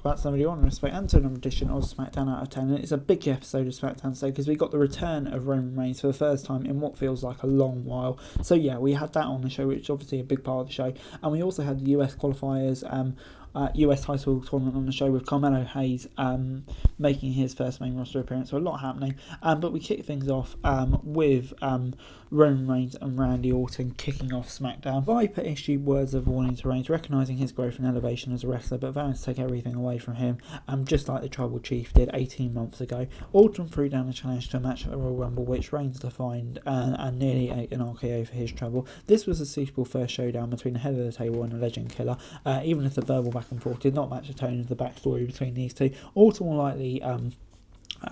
about somebody on respect and to another edition of Smackdown Out of 10. And it's a big episode of Smackdown today because we got the return of Roman Reigns for the first time in what feels like a long while. So yeah, we had that on the show, which is obviously a big part of the show. And we also had the US qualifiers, US title tournament on the show with Carmelo Hayes making his first main roster appearance, so a lot happening. But we kick things off with Roman Reigns and Randy Orton kicking off SmackDown. Viper issued words of warning to Reigns, recognising his growth and elevation as a wrestler, but vowing to take everything away from him, just like the Tribal Chief did 18 months ago. Orton threw down a challenge to a match at the Royal Rumble, which Reigns defined and nearly ate an RKO for his trouble. This was a suitable first showdown between the head of the table and a legend killer, even if the verbal back and forth did not match the tone of the backstory between these two. Orton will likely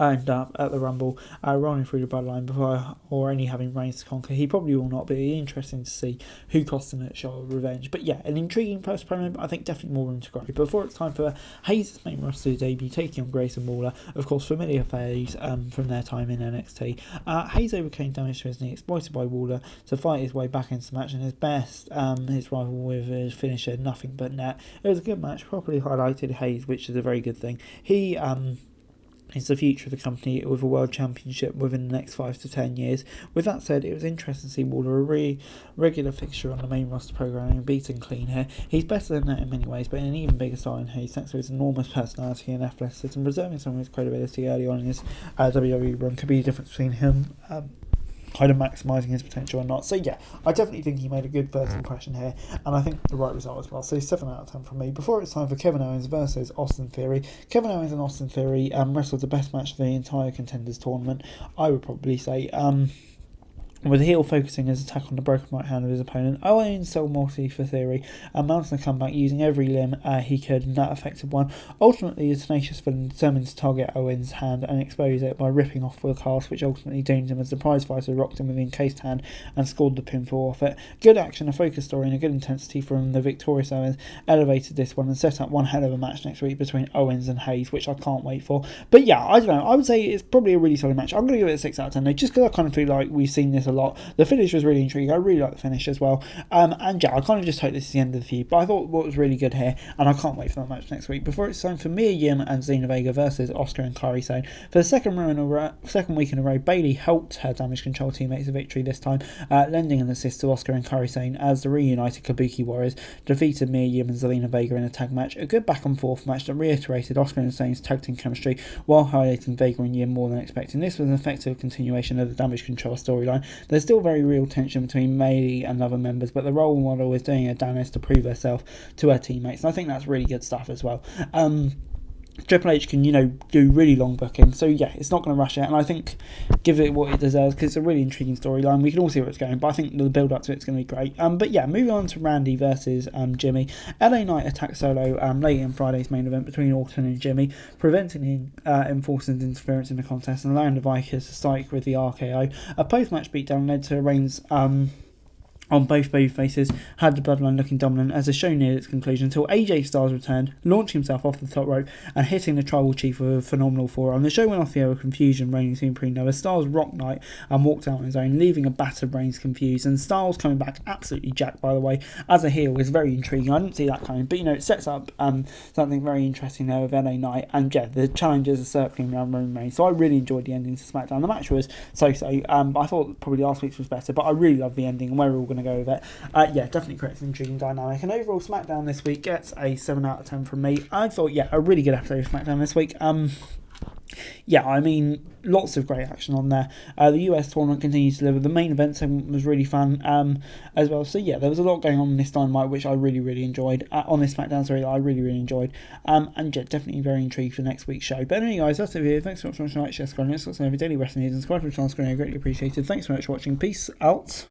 end up at the Rumble rolling through the bloodline before or only having Reigns to conquer. He probably will not, but it'll be interesting to see who costs him at Show of Revenge. But yeah, an intriguing first promo, but I think definitely more room to grow. Before it's time for Hayes' main roster debut, taking on Grayson Waller, of course familiar face from their time in NXT. Hayes overcame damage to his knee, exploited by Waller to fight his way back into the match, and his best, his rival with his finisher, nothing but net. It was a good match, properly highlighted Hayes, which is a very good thing. He is the future of the company with a world championship within the next 5 to 10 years. With that said, it was interesting to see Waller a regular fixture on the main roster programming and beaten clean here. He's better than that in many ways, but in an even bigger style than Hayes, thanks to his enormous personality and athleticism. Preserving some of his credibility early on in his WWE run could be the difference between him kind of maximising his potential or not. So yeah, I definitely think he made a good first impression here, and I think the right result as well. So 7 out of 10 from me. Before it's time for Kevin Owens versus Austin Theory. Kevin Owens and Austin Theory wrestled the best match of the entire Contenders tournament, I would probably say. With the heel focusing his attack on the broken right hand of his opponent, Owens sold multi for Theory and mounted a comeback using every limb he could in that effective one. Ultimately, the tenacious villain determined to target Owens' hand and expose it by ripping off the cast, which ultimately doomed him as the prize fighter rocked him with the encased hand and scored the pinfall off it. Good action, a focused story, and a good intensity from the victorious Owens elevated this one and set up one hell of a match next week between Owens and Hayes, which I can't wait for. But yeah, I don't know, I would say it's probably a really solid match. I'm going to give it a 6 out of 10 though, just because I kind of feel like we've seen this a lot. The finish was really intriguing. I really like the finish as well. And yeah, I kind of just hope this is the end of the feud. But I thought what was really good here, and I can't wait for that match next week. Before it's time for Mia Yim and Zelina Vega versus Asuka and Kairi Sane. For the second week in a row, Bayley helped her Damage Control teammates a victory this time, lending an assist to Asuka and Kairi Sane as the reunited Kabuki Warriors defeated Mia Yim and Zelina Vega in a tag match. A good back and forth match that reiterated Asuka and Sane's tag team chemistry while highlighting Vega and Yim more than expected. This was an effective continuation of the Damage Control storyline. There's still very real tension between Bayley and other members, but the role model is doing her damnedest to prove herself to her teammates, and I think that's really good stuff as well. Triple H can, do really long booking, so yeah, it's not going to rush it, and I think give it what it deserves because it's a really intriguing storyline. We can all see where it's going, but I think the build up to it's going to be great. But yeah, moving on to Randy versus Jimmy. LA Knight attacked Solo late in Friday's main event between Orton and Jimmy, preventing him enforcing interference in the contest and allowing the Vikings to strike with the RKO. A post-match beatdown led to Reigns on both babyfaces had the bloodline looking dominant as the show neared its conclusion until AJ Styles returned, launching himself off the top rope and hitting the Tribal Chief with a phenomenal forearm. The show went off the air with confusion reigning supreme now as Styles rocked Knight and walked out on his own, leaving a battered Reigns confused, and Styles coming back absolutely jacked, by the way, as a heel is very intriguing. I didn't see that coming, but it sets up something very interesting there with LA Knight, and yeah, the challenges are circling around Roman Reigns, so I really enjoyed the ending to SmackDown. The match was so-so, but I thought probably last week's was better, but I really love the ending and where we're all going to go with it. Yeah, definitely creates an intriguing dynamic. And overall, SmackDown this week gets a 7 out of 10 from me. I thought, yeah, a really good episode of SmackDown this week. Yeah, I mean, lots of great action on there. The US tournament continues to deliver. The main event segment was really fun as well. So yeah, there was a lot going on in this Dynamite, which I really, really enjoyed. On this SmackDown, sorry, I really, really enjoyed. And yeah, definitely very intrigued for next week's show. But anyway, guys, that's it here. Thanks so much for watching. Like, share, subscribe, and let's every daily wrestling news and subscribe to the channel. I greatly appreciated. Thanks so much for watching. Peace out.